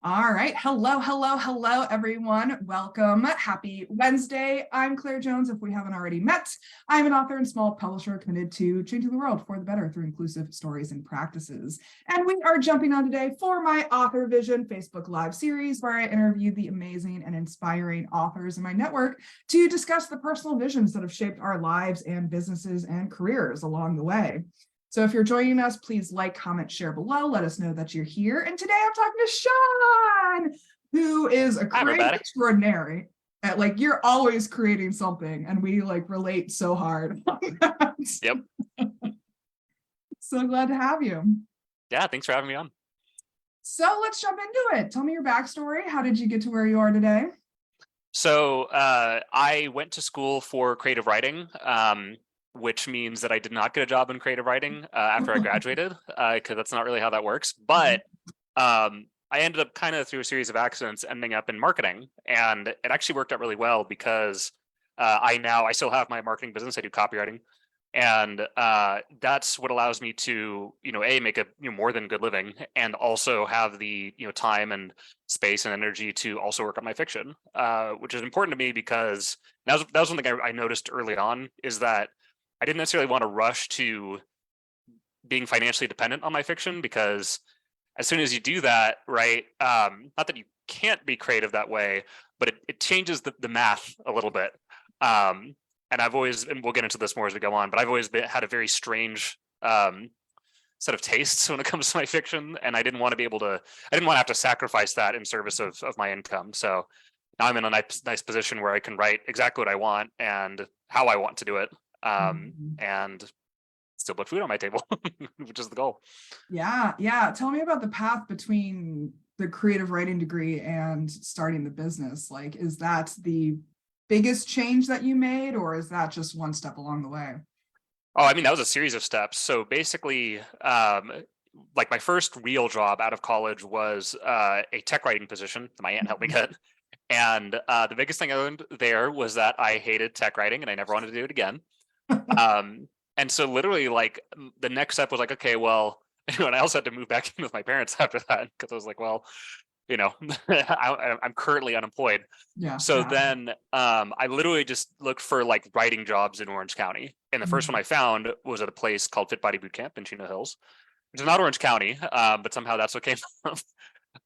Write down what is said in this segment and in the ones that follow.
All right. Hello, everyone. Welcome. Happy Wednesday. I'm Claire Jones. If we haven't already met, I'm an author and small publisher committed to changing the world for the better through inclusive stories and practices. And we are jumping on today for my Authorvision Facebook Live series, where I interview the amazing and inspiring authors in my network to discuss the personal visions that have shaped our lives and businesses and careers along the way. So if you're joining us, please like, comment, share below. Let us know that you're here. And today I'm talking to Sean, who is a creative extraordinary. You're always creating something, and we relate so hard on that. Yep. So glad to have you. Yeah, thanks for having me on. So let's jump into it. Tell me your backstory. How did you get to where you are today? So I went to school for creative writing, which means that I did not get a job in creative writing after I graduated, because that's not really how that works. But I ended up kind of through a series of accidents ending up in marketing, and it actually worked out really well because I still have my marketing business. I do copywriting, and that's what allows me to make a more than good living, and also have the time and space and energy to also work on my fiction, which is important to me because that was one thing I noticed early on, is that I didn't necessarily want to rush to being financially dependent on my fiction, because as soon as you do that, right, not that you can't be creative that way, but it changes the math a little bit. And I've always, and we'll get into this more as we go on, but I've always had a very strange set of tastes when it comes to my fiction, and I didn't want to have to sacrifice that in service of my income. So now I'm in a nice position where I can write exactly what I want and how I want to do it. And still put food on my table, which is the goal. Yeah. Tell me about the path between the creative writing degree and starting the business. Is that the biggest change that you made, or is that just one step along the way? Oh, I mean, that was a series of steps. So basically, my first real job out of college was a tech writing position that my aunt helped me get. And the biggest thing I learned there was that I hated tech writing and I never wanted to do it again. And so literally the next step was okay, well, and I also had to move back in with my parents after that, because I was like, well, I'm currently unemployed. Yeah. So then I literally just looked for writing jobs in Orange County. And the first one I found was at a place called Fit Body Boot Camp in Chino Hills, which is not Orange County, but somehow that's what came from.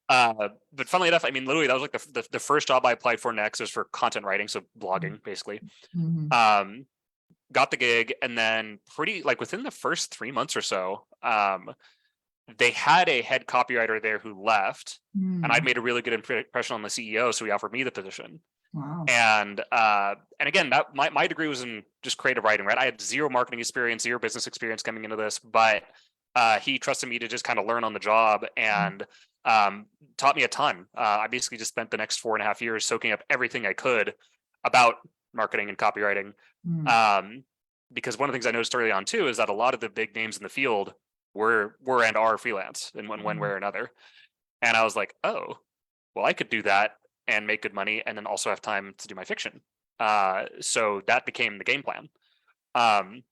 But funnily enough, I mean, literally that was the first job I applied for next was for content writing, so blogging basically. Got the gig, and then within the first 3 months or so, they had a head copywriter there who left, and I'd made a really good impression on the CEO, so he offered me the position. Wow. And again, that my degree was in just creative writing, right? I had zero marketing experience, zero business experience coming into this, but he trusted me to just kind of learn on the job, and taught me a ton. I basically just spent the next 4.5 years soaking up everything I could about marketing and copywriting. Because one of the things I noticed early on too is that a lot of the big names in the field were and are freelance in one way or another. And I was like, oh, well, I could do that and make good money and then also have time to do my fiction. So that became the game plan. And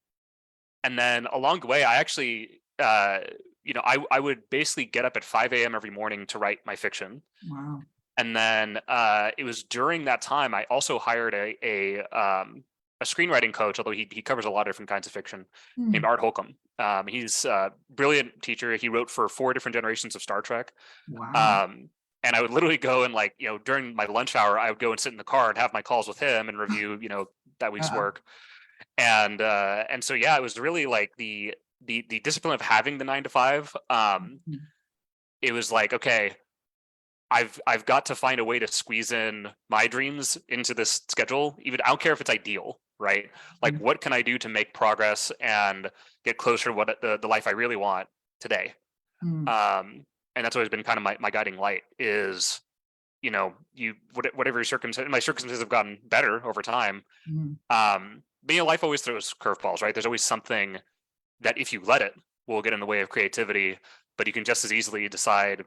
then along the way, I actually, I would basically get up at 5 a.m. every morning to write my fiction. Wow. And then it was during that time I also hired a screenwriting coach, although he covers a lot of different kinds of fiction, named Art Holcomb. He's a brilliant teacher. He wrote for 4 different generations of Star Trek. Wow. And I would literally go and during my lunch hour, I would go and sit in the car and have my calls with him and review, that week's work. And so, yeah, it was really the discipline of having the 9 to 5. It was okay, I've got to find a way to squeeze in my dreams into this schedule. Even I don't care if it's ideal, right? What can I do to make progress and get closer to what the life I really want today? And that's always been kind of my guiding light is, whatever your circumstances, my circumstances have gotten better over time. But life always throws curveballs, right? There's always something that if you let it will get in the way of creativity, but you can just as easily decide,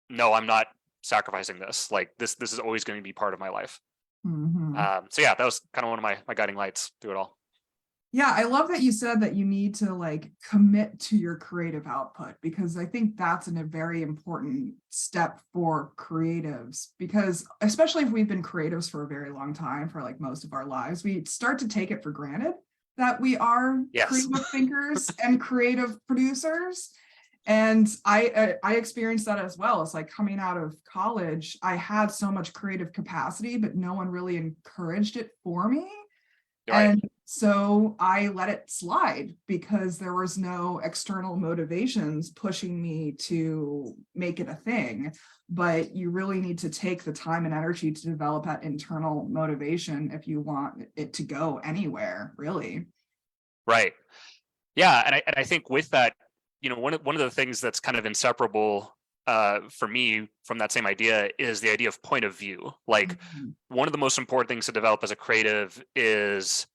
no, I'm not sacrificing this. This is always going to be part of my life. So yeah, that was kind of one of my guiding lights through it all. Yeah, I love that you said that you need to like commit to your creative output, because I think that's a very important step for creatives, because especially if we've been creatives for a very long time, for like most of our lives, we start to take it for granted that we are Yes. creative thinkers and creative producers. And I experienced that as well. It's like coming out of college, I had so much creative capacity, but no one really encouraged it for me. Right. And so I let it slide because there was no external motivations pushing me to make it a thing. But you really need to take the time and energy to develop that internal motivation if you want it to go anywhere, really. Right. Yeah, and I think with that, one of the things that's kind of inseparable for me from that same idea is the idea of point of view. Like, Mhm. one of the most important things to develop as a creative is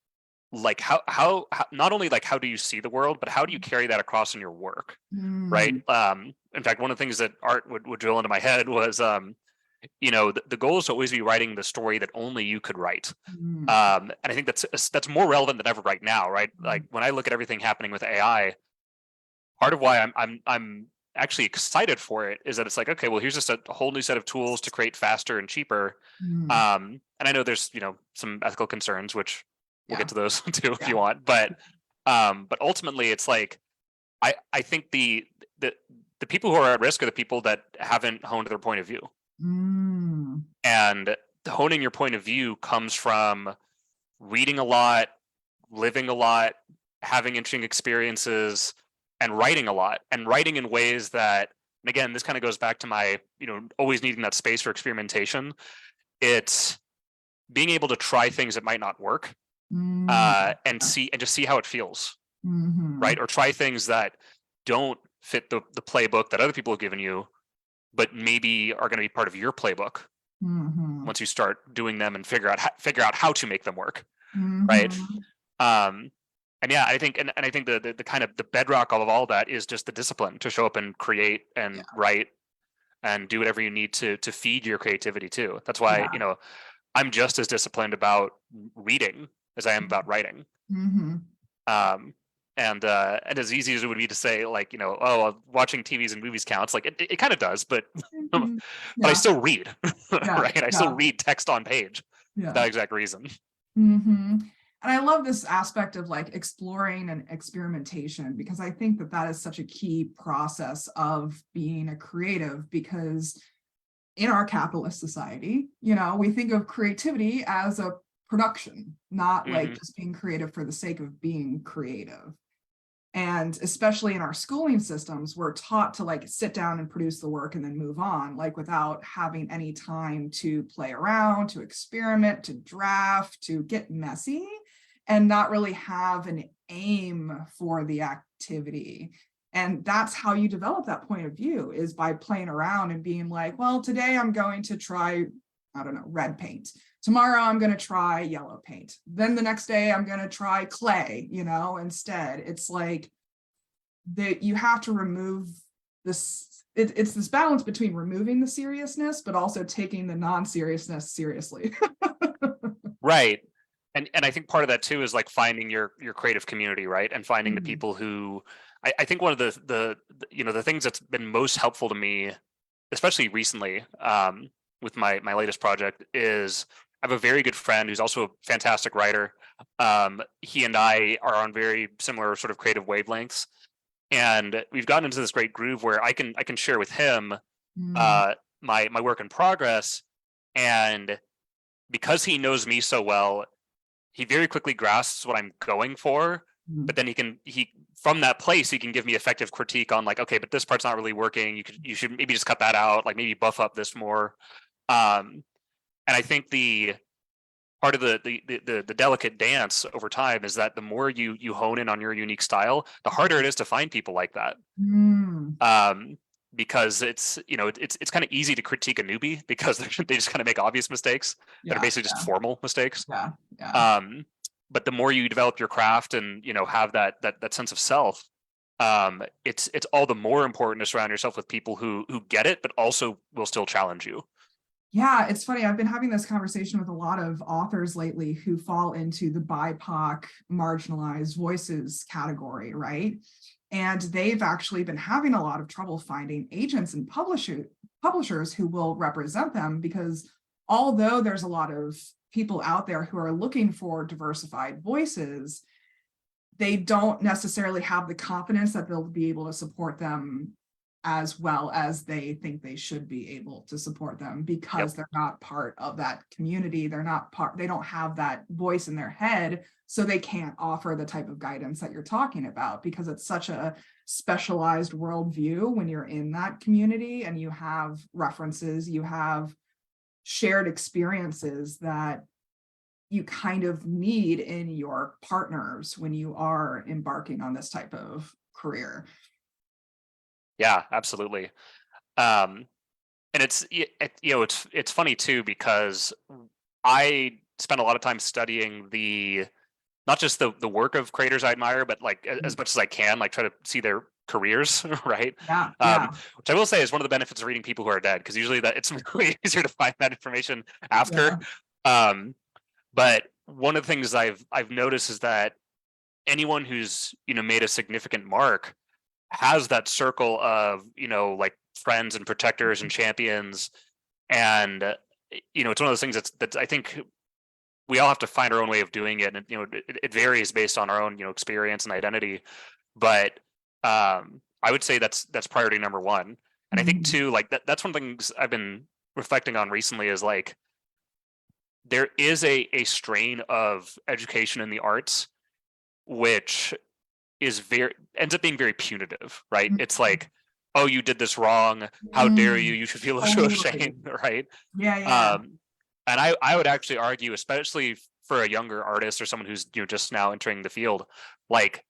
like how not only like how do you see the world, but how do you carry that across in your work, right? Mm, In fact, one of the things that art would drill into my head was the goal is to always be writing the story that only you could write. mm, And I think that's more relevant than ever right now, right? Like, mm, when I look at everything happening with AI, part of why I'm actually excited for it is that it's like, okay, well, here's just a whole new set of tools to create faster and cheaper. mm. And I know there's some ethical concerns, which we'll get Yeah, to those too if yeah. you want. But ultimately, it's like I think the the people who are at risk are the people that haven't honed their point of view. Mm, And honing your point of view comes from reading a lot, living a lot, having interesting experiences, and writing a lot, and writing in ways that, and again, this kind of goes back to my, always needing that space for experimentation. It's being able to try things that might not work, mm, and just see how it feels, mhm, right? Or try things that don't fit the playbook that other people have given you, but maybe are going to be part of your playbook mhm, once you start doing them and figure out how to make them work, right? mhm. Um, and yeah, I think the kind of the bedrock of all that is just the discipline to show up and create Yeah, and write and do whatever you need to feed your creativity too. That's why, yeah. I'm just as disciplined about reading as I am about writing. Mhm. Um, and as easy as it would be to say, like, oh, watching TVs and movies counts, like it kind of does, but but Mhm. I Yeah, still read, yeah, right? I still yeah, read text on page for yeah. that exact reason. Hmm. And I love this aspect of like exploring and experimentation, because I think that that is such a key process of being a creative, because in our capitalist society, we think of creativity as a production, not like Hmm. just being creative for the sake of being creative. And especially in our schooling systems, we're taught to like sit down and produce the work and then move on, like without having any time to play around, to experiment, to draft, to get messy, and not really have an aim for the activity. And that's how you develop that point of view, is by playing around and being like, well, today I'm going to try, I don't know, red paint. Tomorrow I'm going to try yellow paint. Then the next day I'm going to try clay, instead. It's like that you have to remove this. It's this balance between removing the seriousness, but also taking the non-seriousness seriously. Right. And I think part of that too is like finding your creative community, right? And finding the Mhm. people who I think one of the things that's been most helpful to me, especially recently, with my latest project, is I have a very good friend who's also a fantastic writer. He and I are on very similar sort of creative wavelengths, and we've gotten into this great groove where I can share with him Mm, uh, my work in progress, and because he knows me so well, he very quickly grasps what I'm going for. But mm, then he from that place he can give me effective critique on, like, okay, but this part's not really working. You should maybe just cut that out, like maybe buff up this more. Um, and I think the part of the delicate dance over time is that the more you hone in on your unique style, the harder it is to find people like that. mm. Um, because it's kind of easy to critique a newbie because they just kind of make obvious mistakes that are Yeah, basically just formal mistakes. yeah, yeah. Um, but the more you develop your craft and have that sense of self, it's all the more important to surround yourself with people who get it, but also will still challenge you. Yeah, it's funny. I've been having this conversation with a lot of authors lately who fall into the BIPOC marginalized voices category, right? And they've actually been having a lot of trouble finding agents and publishers who will represent them, because although there's a lot of people out there who are looking for diversified voices, they don't necessarily have the confidence that they'll be able to support them as well as they think they should be able to support them, because they're not part of that community. They don't have that voice in their head, so they can't offer the type of guidance that you're talking about, because it's such a specialized worldview when you're in that community and you have references, you have shared experiences that you kind of need in your partners when you are embarking on this type of career. Yeah, absolutely. And it's funny too, because I spent a lot of time studying not just the work of creators I admire, but like as much as I can, like try to see their careers, right? Yeah. Which I will say is one of the benefits of reading people who are dead, because usually that it's really easier to find that information after. But one of the things I've noticed is that anyone who's made a significant mark has that circle of like friends and protectors and champions, and it's one of those things that's I think we all have to find our own way of doing it, and it varies based on our own experience and identity, but I would say that's priority number one. And I think too, like that's one of the things I've been reflecting on recently, is like there is a strain of education in the arts which ends up being very punitive, right? It's like, oh, you did this wrong, how dare you, you should feel so ashamed, right? Yeah. And I would actually argue, especially for a younger artist or someone who's just now entering the field, like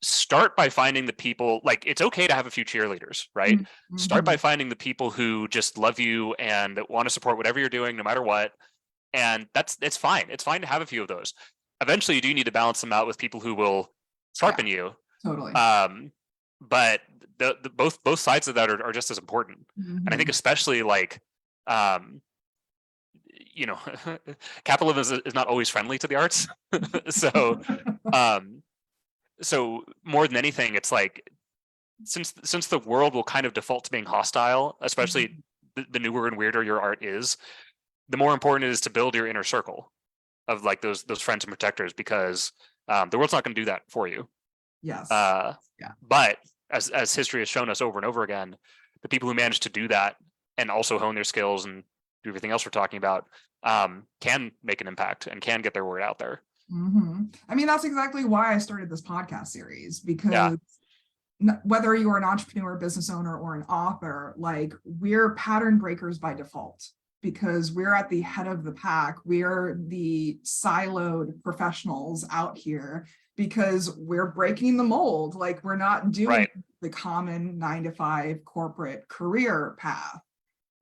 start by finding the people, like it's okay to have a few cheerleaders, right? Start by finding the people who just love you and want to support whatever you're doing, no matter what. And it's fine. It's fine to have a few of those. Eventually you do need to balance them out with people who will sharpen you. Totally. But the both sides of that are just as important. And I think especially like capitalism is not always friendly to the arts. So so more than anything, it's like since the world will kind of default to being hostile, especially the newer and weirder your art is, the more important it is to build your inner circle of like those friends and protectors, because the world's not going to do that for you. Yes. But as history has shown us over and over again, the people who manage to do that and also hone their skills and do everything else we're talking about can make an impact and can get their word out there. I mean, that's exactly why I started this podcast series, because whether you're an entrepreneur, business owner, or an author, like we're pattern breakers by default, because we're at the head of the pack. We're the siloed professionals out here because we're breaking the mold. Like we're not doing the common 9-to-5 corporate career path.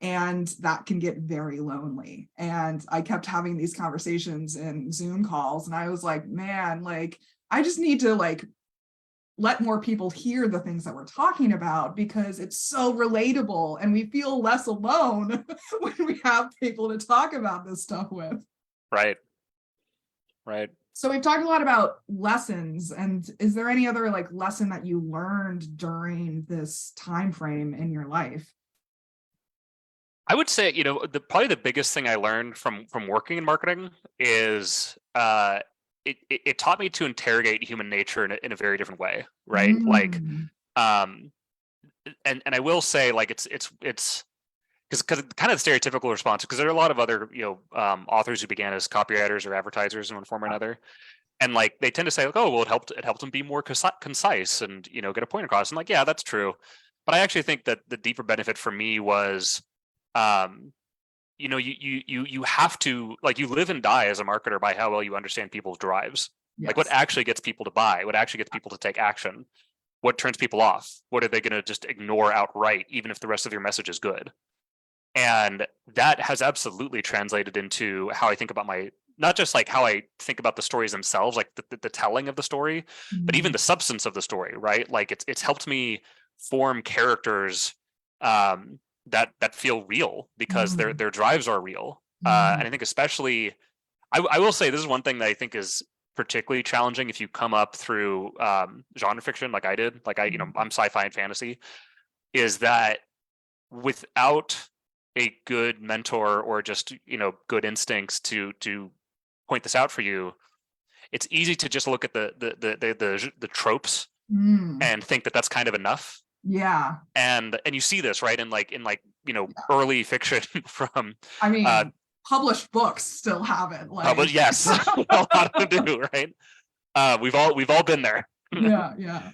And that can get very lonely. And I kept having these conversations in Zoom calls, and I was like, man, like I just need to like let more people hear the things that we're talking about, because it's so relatable and we feel less alone when we have people to talk about this stuff with. Right. So we've talked a lot about lessons, and is there any other like lesson that you learned during this time frame in your life? I would say, probably the biggest thing I learned from working in marketing is it taught me to interrogate human nature in a very different way, right? Like, and I will say, like, it's because kind of the stereotypical response, because there are a lot of other authors who began as copywriters or advertisers in one form or another, and like they tend to say like, oh well, it helped them be more concise and get a point across. And like, yeah, that's true, but I actually think that the deeper benefit for me was you have to, like, you live and die as a marketer by how well you understand people's drives. Like what actually gets people to buy, what actually gets people to take action, what turns people off, what are they going to just ignore outright, even if the rest of your message is good. And that has absolutely translated into how I think about not just like how I think about the stories themselves, like the telling of the story, but even the substance of the story, right? Like it's helped me form characters that feel real because their drives are real. And I think especially, I will say this is one thing that I think is particularly challenging if you come up through genre fiction like I did, like I'm sci-fi and fantasy, is that without a good mentor or just good instincts to point this out for you, it's easy to just look at the tropes and think that that's kind of enough. Yeah. And you see this right in early fiction from I mean, published books still have it. but yes, a lot of them do, right? We've all been there. Yeah.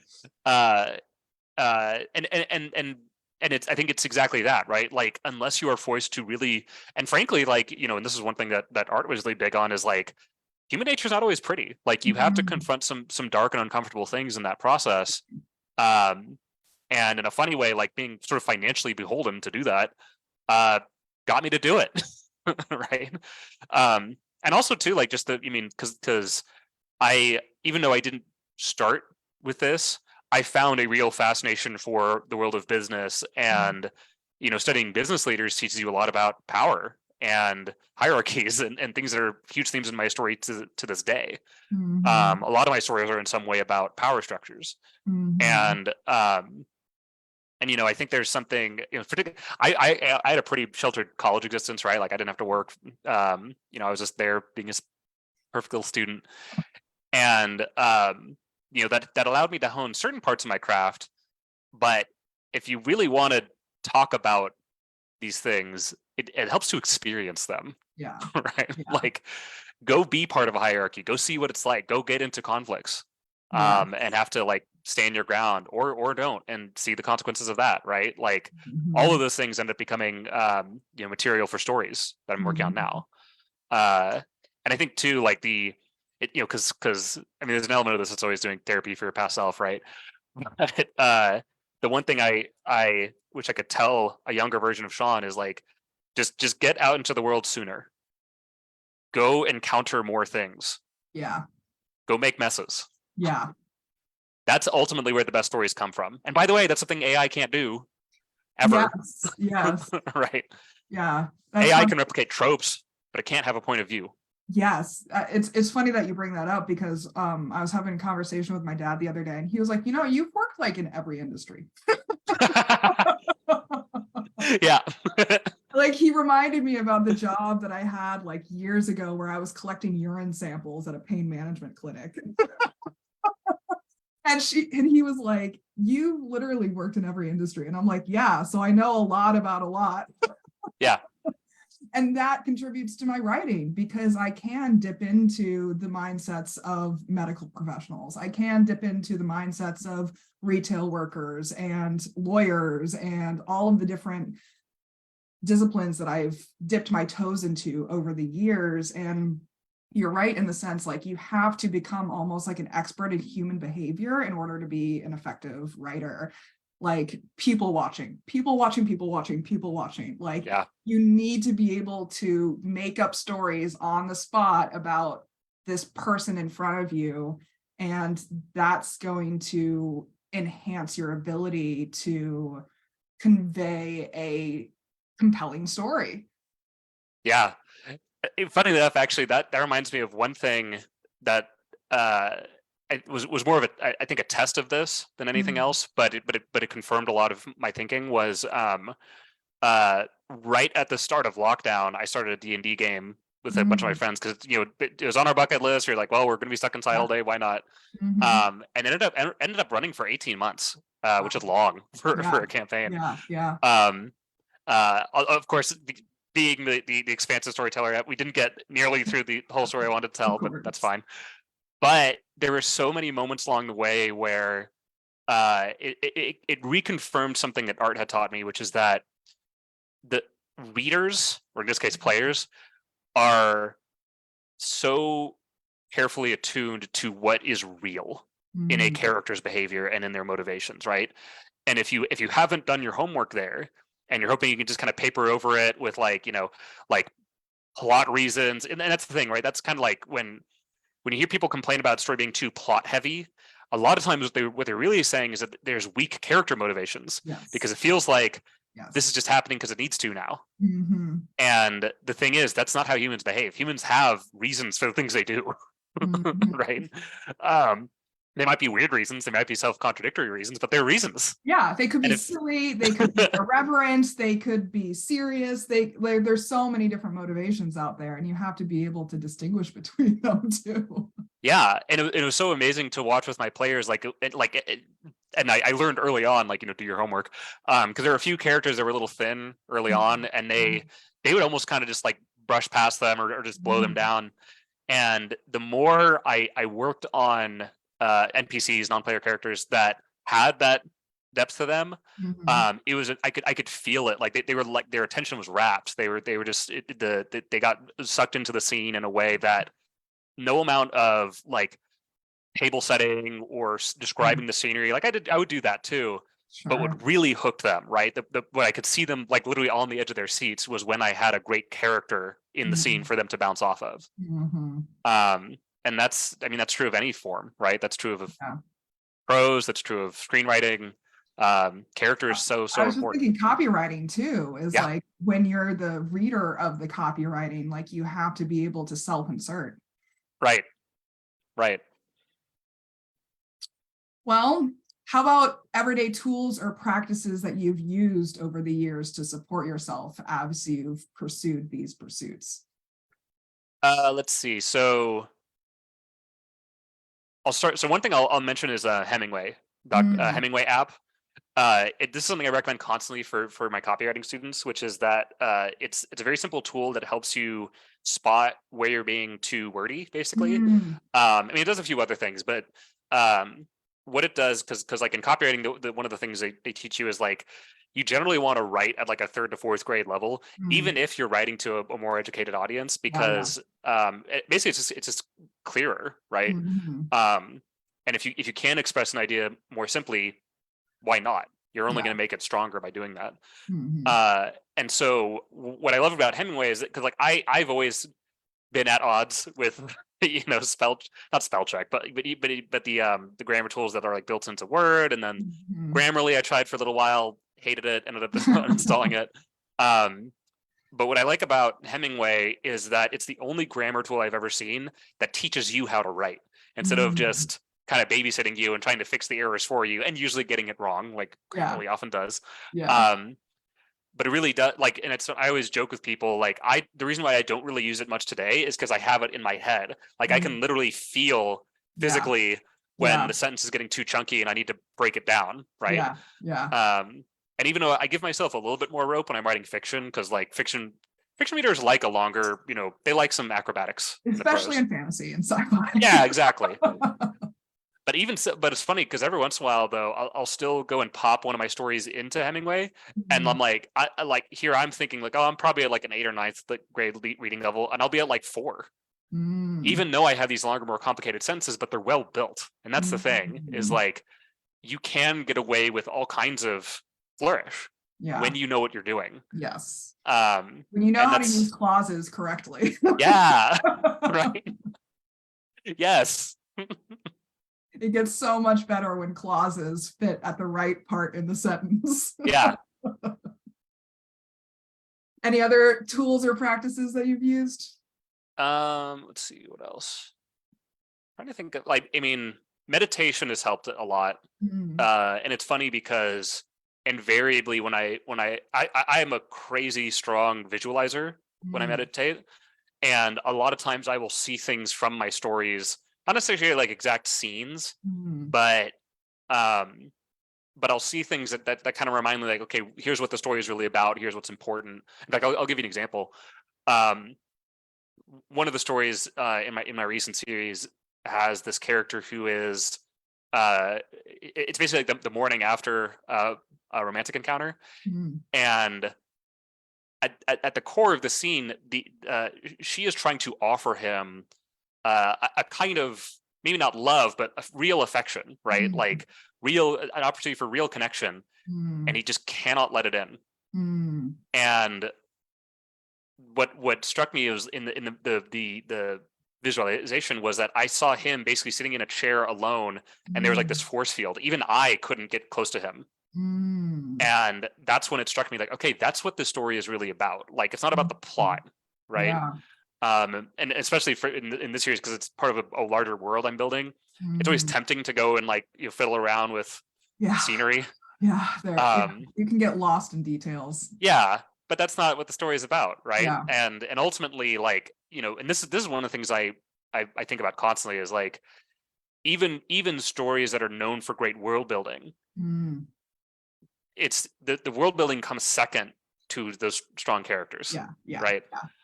And it's, I think it's exactly that, right? Like, unless you are forced to really, and frankly, and this is one thing that art was really big on, is like, human nature is not always pretty. Like, you have to confront some dark and uncomfortable things in that process. And in a funny way, like being sort of financially beholden to do that, got me to do it. Right. And also too, like just because even though I didn't start with this, I found a real fascination for the world of business, and studying business leaders teaches you a lot about power and hierarchies and things that are huge themes in my story to this day. A lot of my stories are in some way about power structures. And I think there's something, particularly, I had a pretty sheltered college existence, right? Like, I didn't have to work. I was just there being a perfect little student, and that allowed me to hone certain parts of my craft. But if you really want to talk about these things, it helps to experience them. Yeah. Right. Yeah. Like, go be part of a hierarchy, go see what it's like, go get into conflicts, and have to like stand your ground or don't, and see the consequences of that, right? Like, all of those things end up becoming material for stories that I'm working on now. And I think too, like because I mean, there's an element of this that's always doing therapy for your past self, right? But the one thing I wish I could tell a younger version of Sean is like, just get out into the world sooner. Go encounter more things. Yeah. Go make messes. Yeah. That's ultimately where the best stories come from. And by the way, that's something AI can't do ever. Yes. Right. Yeah. AI can replicate tropes, but it can't have a point of view. Yes. It's funny that you bring that up, because I was having a conversation with my dad the other day, and he was like, you've worked like in every industry. Yeah. Like, he reminded me about the job that I had like years ago where I was collecting urine samples at a pain management clinic. And he was like, you literally worked in every industry. And I'm like, yeah, so I know a lot about a lot. Yeah. And that contributes to my writing, because I can dip into the mindsets of medical professionals. I can dip into the mindsets of retail workers and lawyers and all of the different disciplines that I've dipped my toes into over the years. And you're right in the sense, like, you have to become almost like an expert in human behavior in order to be an effective writer. Like, people watching. Like, yeah. You need to be able to make up stories on the spot about this person in front of you, and that's going to enhance your ability to convey a compelling story. Yeah. Funny enough, actually, that reminds me of one thing that it was more of I think a test of this than anything else, but it confirmed a lot of my thinking. Was right at the start of lockdown, I started a D&D game with a bunch of my friends, because it was on our bucket list. You're like, well, we're going to be stuck inside all day, why not? And ended up running for 18 months, which is long for a campaign. Of course, being the expansive storyteller, we didn't get nearly through the whole story I wanted to tell, but that's fine. But there were so many moments along the way where it reconfirmed something that art had taught me, which is that the readers, or in this case players, are so carefully attuned to what is real in a character's behavior and in their motivations, right? And if you haven't done your homework there, and you're hoping you can just kind of paper over it with like plot reasons, and that's the thing, right? That's kind of like when you hear people complain about a story being too plot heavy, a lot of times what they're really saying is that there's weak character motivations. Yes. Because it feels like Yes. This is just happening because it needs to now. Mm-hmm. And the thing is, that's not how humans behave. Humans have reasons for the things they do, Mm-hmm. right? They might be weird reasons, they might be self-contradictory reasons, but they're reasons. Yeah, they could And be if silly, they could be irreverent, they could be serious. There's so many different motivations out there, and you have to be able to distinguish between them too. yeah, and it was so amazing to watch with my players, and I learned early on, like, do your homework, because there were a few characters that were a little thin early on, and they would almost kind of just like brush past them or just blow them down. And the more I worked on NPCs, non-player characters that had that depth to them, Mhm. it was I could feel it. Like they were like their attention was rapt. They were just they got sucked into the scene in a way that no amount of like table setting or describing the scenery, like I would do that too. But Sure. what really hooked them, right? What I could see them like literally on the edge of their seats was when I had a great character in the scene for them to bounce off of. Mm-hmm. And that's, I mean, that's true of any form, right? That's true of Yeah. prose, that's true of screenwriting. Character is so I was just important. thinking copywriting too is Yeah. like when you're the reader of the copywriting, like you have to be able to self-insert. Right. Right. Well, how about everyday tools or practices that you've used over the years to support yourself as you've pursued these pursuits? Let's see. So I'll start. So one thing I'll mention is Hemingway, Mm. Hemingway app. This is something I recommend constantly for my copywriting students, which is that it's a very simple tool that helps you spot where you're being too wordy, basically. Mm. I mean, it does a few other things, but what it does, because like in copywriting, one of the things they teach you is like you generally want to write at like a third to fourth grade level, Mm. even if you're writing to a more educated audience, Oh, yeah. because basically it's just clearer, right? Mhm. And if you can express an idea more simply, why not? You're only Yeah. going to make it stronger by doing that. Mhm. And so what I love about Hemingway is because like I've always been at odds with not spell check, but the grammar tools that are like built into Word, and then Mhm. Grammarly I tried for a little while, hated it, ended up uninstalling it. Um, but what I like about Hemingway is that it's the only grammar tool I've ever seen that teaches you how to write instead of Mm. just kind of babysitting you and trying to fix the errors for you and usually getting it wrong, like Yeah. Grammarly often does. Yeah. Um, but it really does, like, and it's, I always joke with people, like, the reason why I don't really use it much today is because I have it in my head. Like I Mm. can literally feel Yeah. physically when Yeah. the sentence is getting too chunky and I need to break it down, right? Yeah. Yeah. And even though I give myself a little bit more rope when I'm writing fiction, because like fiction readers like a longer, they like some acrobatics in the Especially prose. in fantasy and sci-fi. Yeah, exactly. But even so, but it's funny because every once in a while though, I'll still go and pop one of my stories into Hemingway, and I'm Mhm. like, I like here I'm thinking like, oh, I'm probably at like an 8th or 9th grade reading level, and I'll be at like 4, Mm. even though I have these longer, more complicated sentences, but they're well built. And that's the thing is Mm. like, you can get away with all kinds of flourish Yeah. when you know what you're doing. Yes. Um, When you know and how to use that's clauses correctly. yeah, right. Yes. It gets so much better when clauses fit at the right part in the sentence. Yeah. Any other tools or practices that you've used? Let's see what else. Trying to think of, like, I mean, meditation has helped a lot. Mm. And it's funny because invariably when I am a crazy strong visualizer when I Mm. meditate. And a lot of times I will see things from my stories, not necessarily like exact scenes, Mm. but um but I'll see things that kind of remind me like, okay, here's what the story is really about. Here's what's important. In fact, I'll give you an example. Um, One of the stories in my recent series has this character who is it's basically like the morning after a romantic encounter, Mm. and at the core of the scene, she is trying to offer him a kind of, maybe not love, but a real affection, right? Mm. Like real, an opportunity for real connection, and Mm. he just cannot let it in. Mm. And what struck me was in the visualization was that I saw him basically sitting in a chair alone, and there was like this Mm. force field. Even I couldn't get close to him. And that's when it struck me like, okay, that's what this story is really about. Like, it's not about the plot, right? Yeah. And especially for in this series, because it's part of a larger world I'm building, it's always tempting to go and like fiddle around with Yeah. scenery. Yeah. You can get lost in details. Yeah, but that's not what the story is about, right? Yeah. And ultimately, like, and this is one of the things I think about constantly is like, even stories that are known for great world building, it's the world building comes second to those strong characters. Yeah. Yeah. Right.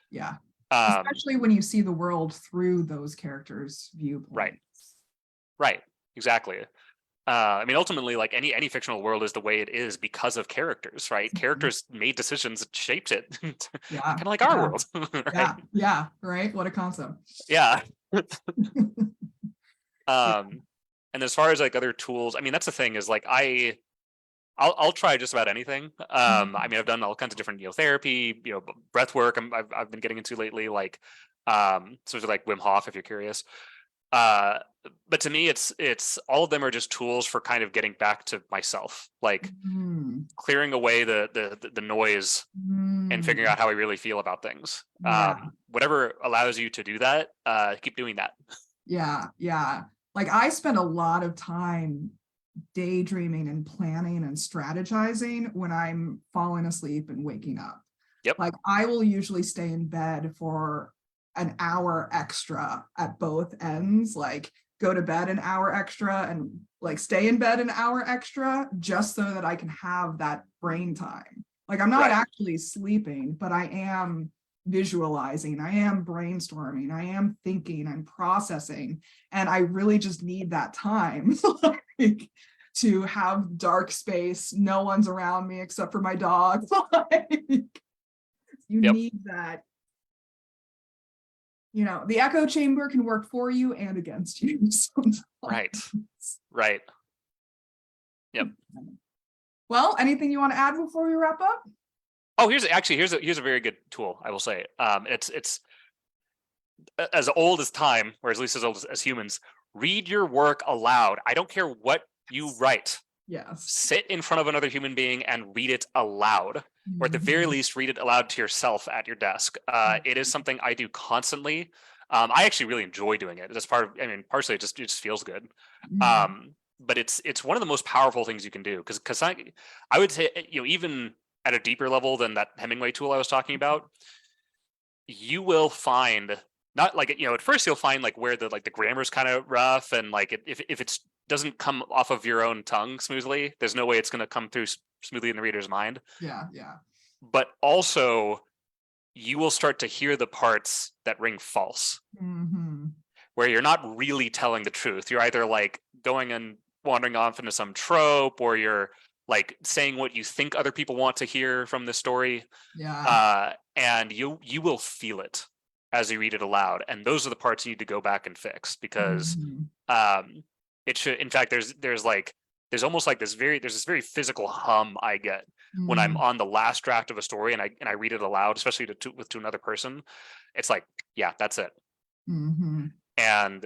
Yeah. Especially when you see the world through those characters' viewpoints. Right. Exactly. I mean, ultimately, like any fictional world is the way it is because of characters, right? Characters made decisions that shaped it. Yeah. Kind of like our world. Right? Yeah. Right. What a concept. Yeah. And as far as like other tools, I mean, that's the thing is like I'll try just about anything. I mean, I've done all kinds of different, therapy, breath work. I've been getting into lately, like, sort of like Wim Hof, if you're curious. But to me, it's all of them are just tools for kind of getting back to myself, like clearing away the noise and figuring out how I really feel about things. Whatever allows you to do that, keep doing that. Yeah. Like I spend a lot of time daydreaming and planning and strategizing when I'm falling asleep and waking up. Yep. Like I will usually stay in bed for an hour extra at both ends, like go to bed an hour extra and like stay in bed an hour extra just so that I can have that brain time. Like I'm not actually sleeping, but I am visualizing, I am brainstorming, I am thinking, I'm processing, and I really just need that time like, to have dark space, no one's around me except for my dog. Like, you need that. The echo chamber can work for you and against you sometimes. Right. Yep. Well, anything you want to add before we wrap up? Oh, here's a very good tool, I will say. It's as old as time, or at least as old as humans. Read your work aloud. I don't care what you write. Yes. Sit in front of another human being and read it aloud, or at the very least, read it aloud to yourself at your desk. It is something I do constantly. I actually really enjoy doing it. It's partially it just feels good. But it's one of the most powerful things you can do because I would say, even at a deeper level than that Hemingway tool I was talking about, you will find not like, at first you'll find like where the grammar's kind of rough and like if it doesn't come off of your own tongue smoothly, there's no way it's going to come through smoothly in the reader's mind. Yeah. But also you will start to hear the parts that ring false, where you're not really telling the truth. You're either like going and wandering off into some trope, or you're like saying what you think other people want to hear from the story. And you will feel it as you read it aloud. And those are the parts you need to go back and fix, because it should, in fact, there's almost like this very physical hum I get when I'm on the last draft of a story and I read it aloud, especially to another person. It's like, yeah, that's it. And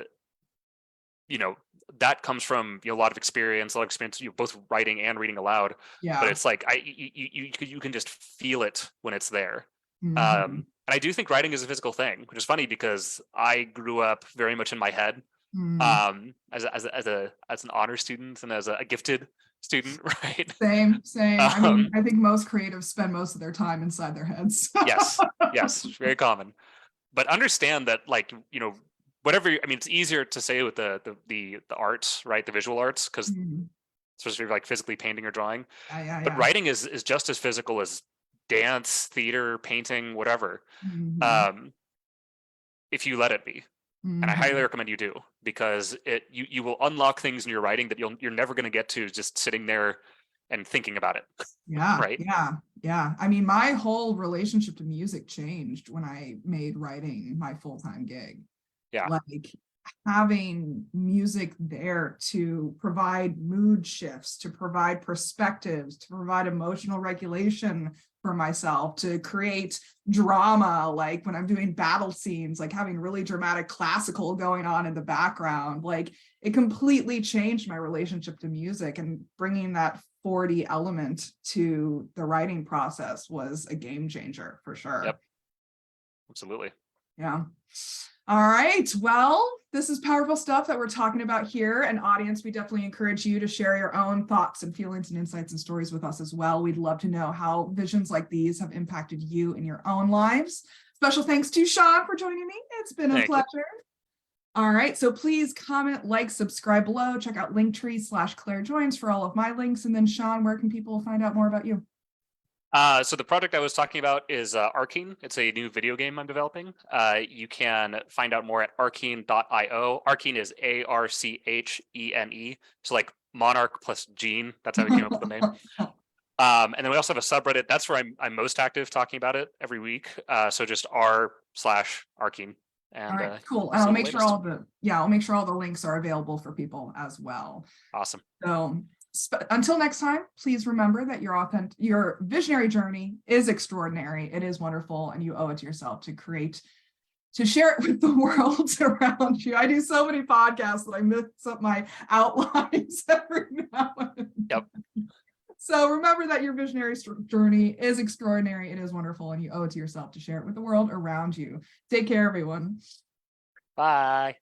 that comes from a lot of experience, both writing and reading aloud. But it's like you can just feel it when it's there. And I do think writing is a physical thing, which is funny because I grew up very much in my head, as an honor student and as a gifted student, right? Same. I think most creatives spend most of their time inside their heads. yes, very common. But understand that, like, whatever. I mean, it's easier to say with the arts, right? The visual arts, because especially like physically painting or drawing. But writing is just as physical as dance, theater, painting, whatever. If you let it be. And I highly recommend you do, because you will unlock things in your writing that you're never going to get to just sitting there and thinking about it. Right. Yeah. I mean, my whole relationship to music changed when I made writing my full-time gig. Yeah. Like having music there to provide mood shifts, to provide perspectives, to provide emotional regulation for myself, to create drama, like when I'm doing battle scenes, like having really dramatic classical going on in the background. Like it completely changed my relationship to music, and bringing that 40 element to the writing process was a game changer for sure. Yep. Absolutely. Yeah. All right. Well, this is powerful stuff that we're talking about here. And audience, we definitely encourage you to share your own thoughts and feelings and insights and stories with us as well. We'd love to know how visions like these have impacted you in your own lives. Special thanks to Sean for joining me. It's been a pleasure. All right. So please comment, like, subscribe below. Check out linktr.ee/clairjoyance for all of my links. And then Sean, where can people find out more about you? So the project I was talking about is Arcane. It's a new video game I'm developing. You can find out more at arcane.io. Arcane is ARCHENE. So like Monarch plus Gene. That's how we came up with the name. And then we also have a subreddit. That's where I'm most active talking about it every week. So just r/Arcane. And all right, cool. And I'll make sure all the links are available for people as well. Awesome. So until next time, please remember that your visionary journey is extraordinary. It is wonderful, and you owe it to yourself to share it with the world around you. I do so many podcasts that I mix up my outlines every now and then. Yep. So remember that your visionary journey is extraordinary. It is wonderful, and you owe it to yourself to share it with the world around you. Take care, everyone. Bye.